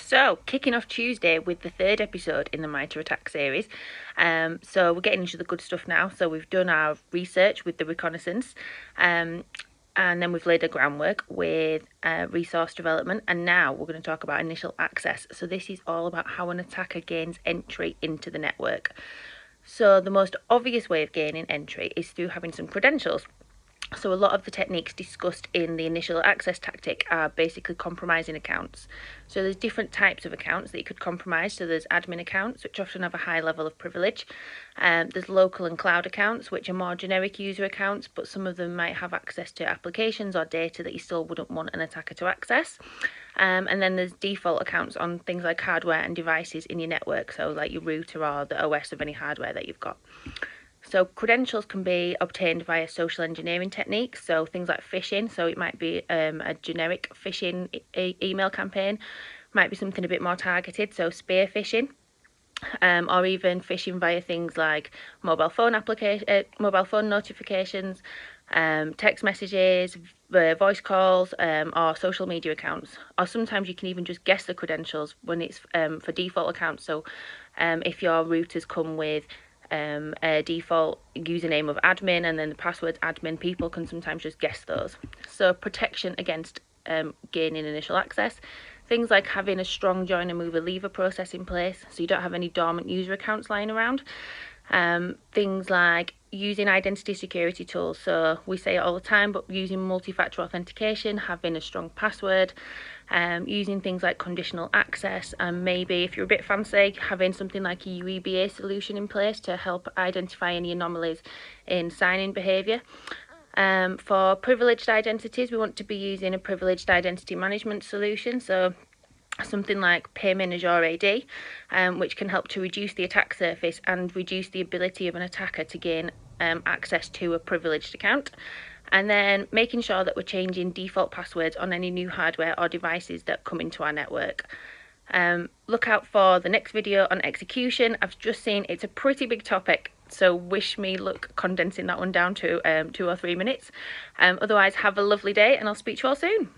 So, kicking off Tuesday with the third episode in the MITRE ATT&CK series. So we're getting into the good stuff now. So we've done our research with the Reconnaissance, and then we've laid the groundwork with resource development, and now we're going to talk about initial access. So this is all about how an attacker gains entry into the network. So the most obvious way of gaining entry is through having some credentials. So a lot of the techniques discussed in the initial access tactic are basically compromising accounts. So there's different types of accounts that you could compromise. So there's admin accounts, which often have a high level of privilege. There's local and cloud accounts, which are more generic user accounts, but some of them might have access to applications or data that you still wouldn't want an attacker to access. And then there's default accounts on things like hardware and devices in your network, so like your router or the OS of any hardware that you've got. So credentials can be obtained via social engineering techniques, so things like phishing. So it might be a generic phishing email campaign, might be something a bit more targeted, so spear phishing, or even phishing via things like mobile phone notifications, text messages, voice calls, or social media accounts. Or sometimes you can even just guess the credentials when it's for default accounts. So if your routers come with a default username of admin and then the password's admin, people can sometimes just guess those. So protection against gaining initial access, things like having a strong joiner mover leaver process in place so you don't have any dormant user accounts lying around. Things like using identity security tools, so we say it all the time, but using multi-factor authentication, having a strong password, using things like conditional access, and maybe if you're a bit fancy, having something like a UEBA solution in place to help identify any anomalies in sign-in behaviour. For privileged identities, we want to be using a privileged identity management solution, so something like Payment Azure AD, which can help to reduce the attack surface and reduce the ability of an attacker to gain access to a privileged account. And then making sure that we're changing default passwords on any new hardware or devices that come into our network. Look out for the next video on execution. I've just seen it's a pretty big topic, so wish me luck condensing that one down to 2 or 3 minutes. Otherwise, have a lovely day and I'll speak to you all soon.